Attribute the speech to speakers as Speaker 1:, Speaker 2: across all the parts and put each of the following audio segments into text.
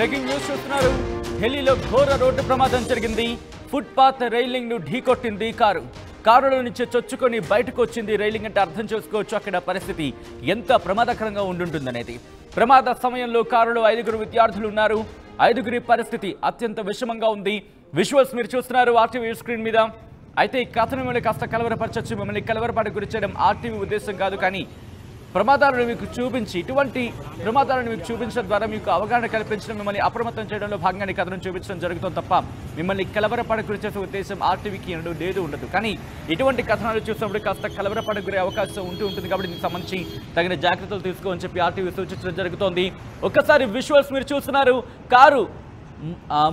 Speaker 1: Breaking news చూస్తున్నారు. ఢిల్లీలో ఘోర రోడ్డు ప్రమాదం జరిగింది. ఫుట్పాత్ రైలింగ్ ను ఢీకొట్టింది కారులో నుంచి చొచ్చుకొని బయటకు వచ్చింది. రైలింగ్ అంటే అర్థం చేసుకోవచ్చు అక్కడ పరిస్థితి ఎంత ప్రమాదకరంగా ఉండుంటుందనేది. ప్రమాద సమయంలో కారులో 5 విద్యార్థులు ఉన్నారు. 5 పరిస్థితి అత్యంత విషమంగా ఉంది. విజువల్స్ మీరు చూస్తున్నారు ఆర్టీవీ స్క్రీన్ మీద. అయితే ఈ కథను మిమ్మల్ని కాస్త కలవరపరచచ్చు. మిమ్మల్ని కలవరపాటు గురి చేయడం ఆర్టీవీ ఉద్దేశం కాదు, కానీ ప్రమాదాలను మీకు చూపించి ఇటువంటి ప్రమాదాలను మీకు చూపించడం ద్వారా మీకు అవగాహన కల్పించడం, మిమ్మల్ని అప్రమత్తం చేయడంలో భాగంగా కథను చూపించడం జరుగుతుంది తప్ప మిమ్మల్ని కలవరపాటు గురి చేసే ఉద్దేశం ఆర్టీవీకి లేదు ఉండదు. కానీ ఇటువంటి కథనాలు చూసినప్పుడు కాస్త కలవరపాటు గురే అవకాశం ఉంటుంది. కాబట్టి దీనికి సంబంధించి తగిన జాగ్రత్తలు తీసుకోమని చెప్పి ఆర్టీవీ సూచించడం జరుగుతోంది. ఒక్కసారి విజువల్స్ మీరు చూస్తున్నారు. కారు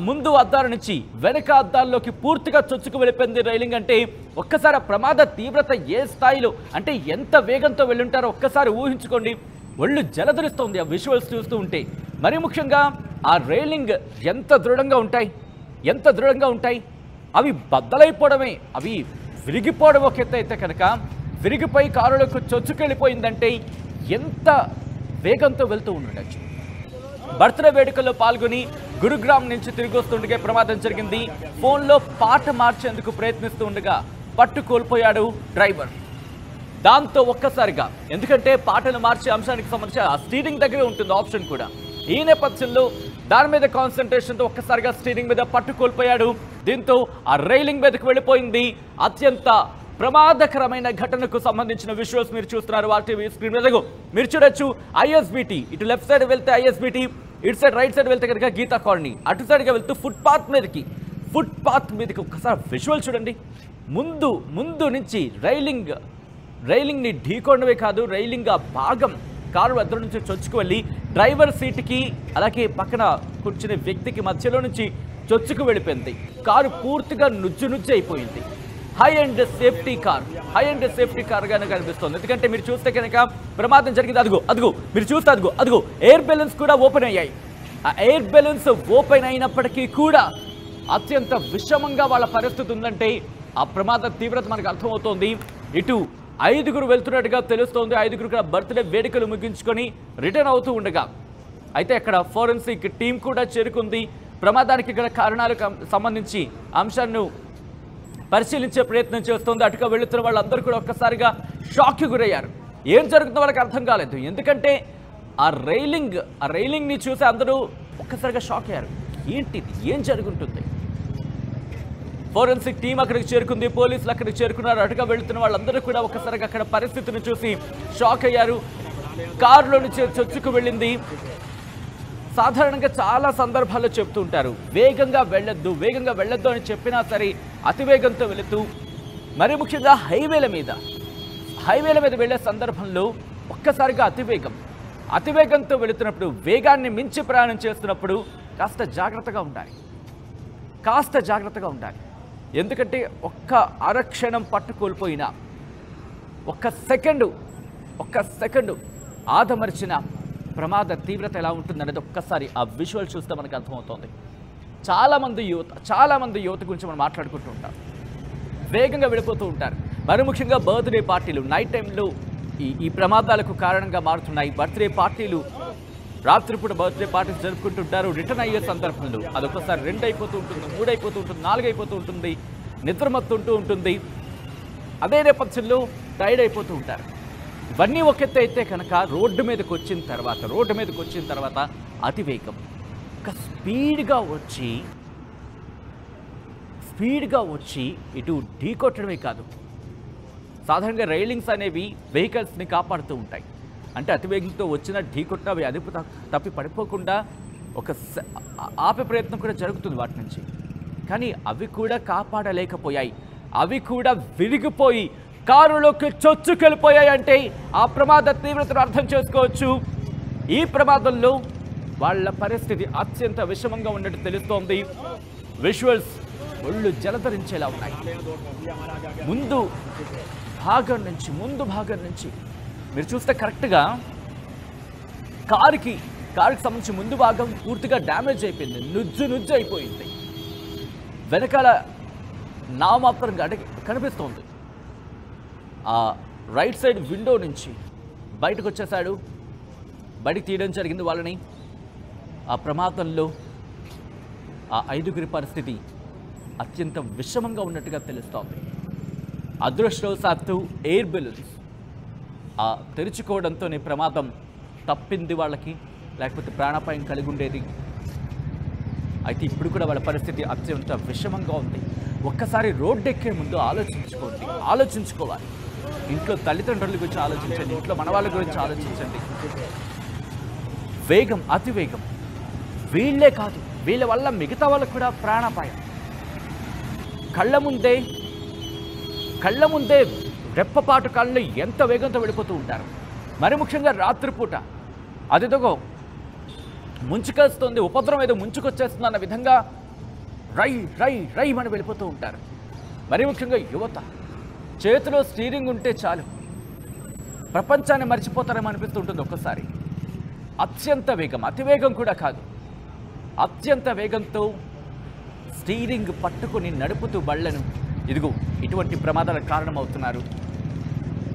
Speaker 1: ముందు అద్దాల నుంచి వెనక అద్దాల్లోకి పూర్తిగా చొచ్చుకు వెళ్ళిపోయింది రైలింగ్. అంటే ఒక్కసారి ప్రమాద తీవ్రత ఏ స్థాయిలో, అంటే ఎంత వేగంతో వెళ్ళుంటారో ఒక్కసారి ఊహించుకోండి. ఒళ్ళు జలధరిస్తోంది ఆ విజువల్స్ చూస్తూ ఉంటే. మరి ముఖ్యంగా ఆ రైలింగ్ ఎంత దృఢంగా ఉంటాయి. అవి బద్దలైపోవడమే, అవి విరిగిపోవడం ఒక ఎత్తు అయితే కనుక విరిగిపోయి కారులకు చొచ్చుకెళ్ళిపోయిందంటే ఎంత వేగంతో వెళ్తూ ఉండొచ్చు. బర్త్డే వేడుకల్లో పాల్గొని గురుగ్రామ్ నుంచి తిరిగి వస్తుండగా ప్రమాదం జరిగింది. ఫోన్లో పాట మార్చేందుకు ప్రయత్నిస్తూ ఉండగా పట్టు కోల్పోయాడు డ్రైవర్. దాంతో ఒక్కసారిగా, ఎందుకంటే పాటలు మార్చే అంశానికి సంబంధించి ఆ స్టీరింగ్ దగ్గరే ఉంటుంది ఆప్షన్ కూడా. ఈ నేపథ్యంలో దాని మీద కాన్సన్ట్రేషన్తో ఒక్కసారిగా స్టీరింగ్ మీద పట్టు కోల్పోయాడు. దీంతో ఆ రైలింగ్ మీదకు వెళ్ళిపోయింది. అత్యంత ప్రమాదకరమైన ఘటనకు సంబంధించిన విజువల్స్ మీరు చూస్తున్నారు ఆర్టీవీ స్క్రీన్ మీద. మీరు చూడొచ్చు ఐఎస్బిటి, ఇటు లెఫ్ట్ సైడ్ వెళ్తే ఐఎస్బిటి, ఇటు సైడ్ రైట్ సైడ్ వెళ్తే కనుక గీతా కాలనీ, అటు సైడ్గా వెళ్తూ ఫుట్పాత్ మీదకి ఒక్కసారి విజువల్ చూడండి. ముందు నుంచి రైలింగ్ని ఢీకొనడమే కాదు, రైలింగ్ ఆ భాగం కారు వద్ద నుంచి చొచ్చుకు వెళ్ళి డ్రైవర్ సీటుకి అలాగే పక్కన కూర్చునే వ్యక్తికి మధ్యలో నుంచి చొచ్చుకు వెళ్ళిపోయింది. కారు పూర్తిగా నుజ్జు అయిపోయింది. హై అండ్ సేఫ్టీ కార్ గానే కనిపిస్తుంది. ఎందుకంటే మీరు చూస్తే కనుక ప్రమాదం జరిగింది. అదిగో మీరు చూస్తే అదిగో ఎయిర్ బెలూన్స్ కూడా ఓపెన్ అయ్యాయి. ఆ ఎయిర్ బెలూన్స్ ఓపెన్ అయినప్పటికీ కూడా అత్యంత విషమంగా వాళ్ళ పరిస్థితి ఉందంటే ఆ ప్రమాద తీవ్రత మనకు అర్థమవుతోంది. ఇటు 5 వెళ్తున్నట్టుగా తెలుస్తోంది. 5 కూడా బర్త్డే వేడుకలు ముగించుకొని రిటర్న్ అవుతూ ఉండగా అయితే అక్కడ ఫోరెన్సిక్ టీం కూడా చేరుకుంది. ప్రమాదానికి గల కారణాలకు సంబంధించి అంశాలను పరిశీలించే ప్రయత్నం చేస్తుంది. అటుగా వెళుతున్న వాళ్ళందరూ కూడా ఒక్కసారిగా షాక్కి గురయ్యారు. ఏం జరుగుతుందో వాళ్ళకి అర్థం కాలేదు. ఎందుకంటే ఆ రైలింగ్ని చూసి అందరూ ఒక్కసారిగా షాక్ అయ్యారు. ఏంటిది, ఏం జరుగుతుంది? ఫోరెన్సిక్ టీం అక్కడికి చేరుకుంది, పోలీసులు అక్కడికి చేరుకున్నారు. అటుగా వెళుతున్న వాళ్ళందరూ కూడా ఒక్కసారిగా అక్కడ పరిస్థితిని చూసి షాక్ అయ్యారు. కారులో నుంచి చొచ్చుకు వెళ్ళింది. సాధారణంగా చాలా సందర్భాల్లో చెప్తూ ఉంటారు, వేగంగా వెళ్ళొద్దు అని చెప్పినా సరే అతివేగంతో వెళుతూ, మరి ముఖ్యంగా హైవేల మీద వెళ్ళే సందర్భంలో ఒక్కసారిగా అతివేగంతో వెళుతున్నప్పుడు, వేగాన్ని మించి ప్రయాణం చేస్తున్నప్పుడు కాస్త జాగ్రత్తగా ఉండాలి. ఎందుకంటే ఒక్క అరక్షణం పట్టు కోల్పోయినా, ఒక్క సెకండు ఆదమర్చిన ప్రమాద తీవ్రత ఎలా ఉంటుందనేది ఒక్కసారి ఆ విజువల్ చూస్తే మనకు అర్థమవుతోంది. చాలా మంది యువత గురించి మనం మాట్లాడుకుంటూ ఉంటాం. వేగంగా వెళ్ళిపోతూ ఉంటారు. మరి ముఖ్యంగా బర్త్డే పార్టీలు నైట్ టైంలో ఈ ప్రమాదాలకు కారణంగా మారుతున్నాయి. బర్త్డే పార్టీలు, రాత్రిపూట బర్త్డే పార్టీలు జరుపుకుంటుంటారు. రిటర్న్ అయ్యే సందర్భంలో అదొకసారి 2 అయిపోతూ ఉంటుంది, 3 అయిపోతూ ఉంటుంది, 4 అయిపోతూ ఉంటుంది, నిద్రమత్తుంటూ ఉంటుంది. అదే నేపథ్యంలో టైర్డ్ అయిపోతూ ఉంటారు. ఇవన్నీ ఒక ఎత్తు అయితే కనుక రోడ్డు మీదకి వచ్చిన తర్వాత అతివేగం, ఒక స్పీడ్గా వచ్చి ఇటు ఢీకొట్టడమే కాదు, సాధారణంగా రైలింగ్స్ అనేవి వెహికల్స్ని కాపాడుతూ ఉంటాయి. అంటే అతివేగంతో వచ్చిన ఢీకొట్ట అవి అదుపు తప్పి పడిపోకుండా ఆపే ప్రయత్నం కూడా జరుగుతుంది వాటి నుంచి. కానీ అవి కూడా కాపాడలేకపోయాయి. అవి కూడా విరిగిపోయి కారులోకి చొచ్చుకెళ్ళిపోయాయి. అంటే ఆ ప్రమాద తీవ్రతను అర్థం చేసుకోవచ్చు. ఈ ప్రమాదంలో వాళ్ళ పరిస్థితి అత్యంత విషమంగా ఉన్నట్టు తెలుస్తోంది. విజువల్స్ ఒళ్ళు జలధరించేలా ఉన్నాయి. ముందు భాగం నుంచి మీరు చూస్తే కరెక్ట్గా కారుకి సంబంధించి ముందు భాగం పూర్తిగా డ్యామేజ్ అయిపోయింది, నుజ్జు అయిపోయింది. వెనకాల నామమాత్రంగా కనిపిస్తోంది. ఆ రైట్ సైడ్ విండో నుంచి బయటకు వచ్చేసాడు. బయటికి తీయడం జరిగింది వాళ్ళని. ఆ ప్రమాదంలో ఆ 5గురి పరిస్థితి అత్యంత విషమంగా ఉన్నట్టుగా తెలుస్తోంది. అదృష్టవశాత్తు ఎయిర్ బెలూన్స్ ఆ తెరుచుకోవడంతోనే ప్రమాదం తప్పింది వాళ్ళకి, లేకపోతే ప్రాణాపాయం కలిగి ఉండేది. అయితే ఇప్పుడు కూడా వాళ్ళ పరిస్థితి అత్యంత విషమంగా ఉంది. ఒక్కసారి రోడ్డు ఎక్కే ముందు ఆలోచించుకోవాలి. ఇంట్లో తల్లిదండ్రుల గురించి ఆలోచించండి, ఇంట్లో మనవాళ్ళ గురించి ఆలోచించండి. వేగం, అతి వేగం, వీళ్ళే కాదు వీళ్ళ వల్ల మిగతా వాళ్ళకు కూడా ప్రాణాపాయం. కళ్ళ ముందే రెప్పపాటు కాలంలో ఎంత వేగంతో వెళ్ళిపోతూ ఉంటారు. మరి ముఖ్యంగా రాత్రిపూట అదిదోగో ముంచుకొస్తుంది, ఉపద్రవం ఏదో ముంచుకొచ్చేస్తుంది అన్న విధంగా రై రై రై అని వెళ్ళిపోతూ ఉంటారు. మరి ముఖ్యంగా యువత చేతిలో స్టీరింగ్ ఉంటే చాలు ప్రపంచాన్ని మర్చిపోతారేమో అనిపిస్తూ ఉంటుంది ఒక్కసారి. అత్యంత వేగం, అతివేగం కూడా కాదు, అత్యంత వేగంతో స్టీరింగ్ పట్టుకొని నడుపుతూ బళ్ళను ఇదిగో ఇటువంటి ప్రమాదాలకు కారణమవుతున్నారు.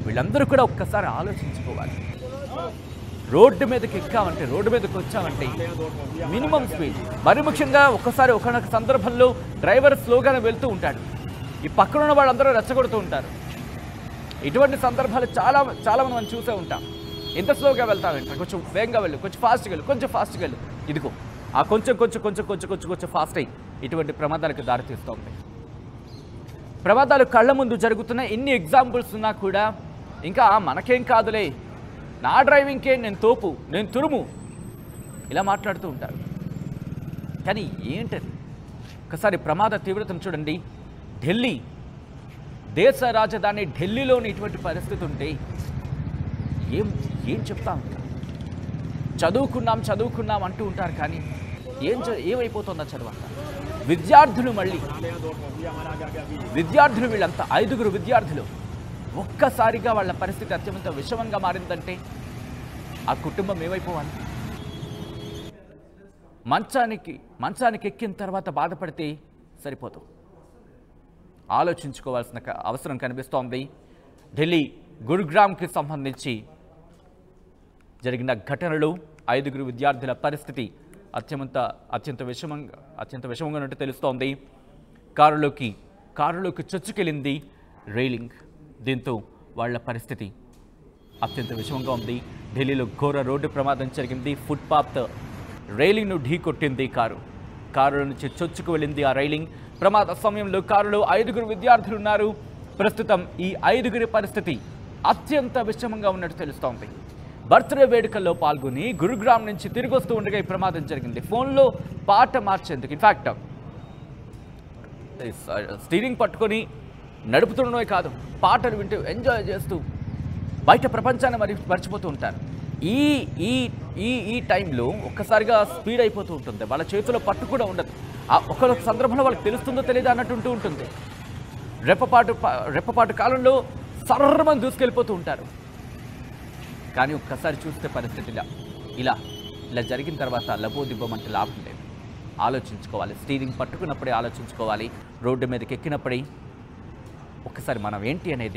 Speaker 1: వీళ్ళందరూ కూడా ఒక్కసారి ఆలోచించుకోవాలి. రోడ్డు మీదకి ఎక్కామంటే, రోడ్డు మీదకి వచ్చామంటే మినిమం స్పీడ్. మరి ముఖ్యంగా ఒక్కసారి ఒకనొక సందర్భంలో డ్రైవర్ స్లోగానే వెళ్తూ ఉంటాడు, ఈ పక్కన ఉన్న వాళ్ళందరూ రెచ్చగొడుతూ ఉంటారు. ఇటువంటి సందర్భాలు చాలా మనం చూసే ఉంటాం. ఎంత స్లోగా వెళ్తామంటే కొంచెం వేగంగా వెళ్ళు, కొంచెం ఫాస్ట్గా వెళ్ళు. ఇదిగో ఆ కొంచెం ఫాస్ట్ అయ్యి ఇటువంటి ప్రమాదాలకు దారితీస్తోంది. ప్రమాదాలు కళ్ళ ముందు జరుగుతున్న ఎన్ని ఎగ్జాంపుల్స్ ఉన్నా కూడా ఇంకా మనకేం కాదులే, నా డ్రైవింగ్కే నేను తోపు, నేను తురుము, ఇలా మాట్లాడుతూ ఉంటారు. కానీ ఏంటది? ఒకసారి ప్రమాద తీవ్రతను చూడండి. ఢిల్లీ, దేశ రాజధాని ఢిల్లీలోని ఇటువంటి పరిస్థితి ఉంటే ఏం చెప్తాం? చదువుకున్నాం అంటూ ఉంటారు, కానీ ఏమైపోతుందో చదువు అంతా. విద్యార్థులు వీళ్ళంతా 5గురు విద్యార్థులు ఒక్కసారిగా వాళ్ళ పరిస్థితి అత్యంత విషమంగా మారిందంటే ఆ కుటుంబం ఏమైపోవాలి? మంచానికి ఎక్కిన తర్వాత బాధపడితే సరిపోదు, ఆలోచించుకోవాల్సిన అవసరం కనిపిస్తోంది. ఢిల్లీ గురుగ్రామ్కి సంబంధించి జరిగిన ఘటనలో 5గురు విద్యార్థుల పరిస్థితి అత్యంత విషమంగా ఉన్నట్టు తెలుస్తోంది. కారులోకి చొచ్చుకెళ్ళింది రైలింగ్. దీంతో వాళ్ళ పరిస్థితి అత్యంత విషమంగా ఉంది. ఢిల్లీలో ఘోర రోడ్డు ప్రమాదం జరిగింది. ఫుట్పాత్ రైలింగ్ను ఢీకొట్టింది కారులో నుంచి చొచ్చుకు వెళ్ళింది ఆ రైలింగ్. ప్రమాద సమయంలో కారులో 5గురు విద్యార్థులు ఉన్నారు. ప్రస్తుతం ఈ 5గురి పరిస్థితి అత్యంత విషమంగా ఉన్నట్టు తెలుస్తోంది. బర్త్డే వేడుకల్లో పాల్గొని గురుగ్రామ్ నుంచి తిరిగి వస్తూ ఉండగా ఈ ప్రమాదం జరిగింది. ఫోన్లో పాట మార్చేందుకు, ఇన్ఫ్యాక్ట్ స్టీరింగ్ పట్టుకొని నడుపుతుండడమే కాదు, పాటలు వింటూ ఎంజాయ్ చేస్తూ బయట ప్రపంచాన్ని మర్చిపోతూ ఉంటారు. ఈ టైంలో ఒక్కసారిగా స్పీడ్ అయిపోతూ ఉంటుంది. వాళ్ళ చేతిలో పట్టు కూడా ఉండదు. ఒక్కొక్క సందర్భంలో వాళ్ళకి తెలుస్తుందో తెలియదు అన్నట్టు ఉంటుంది. రెప్పపాటు కాలంలో సర్రమని దూసుకెళ్ళిపోతూ ఉంటారు. కానీ ఒక్కసారి చూస్తే పరిస్థితి ఇలా జరిగిన తర్వాత లబోదిబ్బమంటే లాభం లేదు. ఆలోచించుకోవాలి. స్టీరింగ్ పట్టుకున్నప్పుడే ఆలోచించుకోవాలి. రోడ్డు మీదకి ఎక్కినప్పుడే ఒక్కసారి మనం ఏంటి అనేది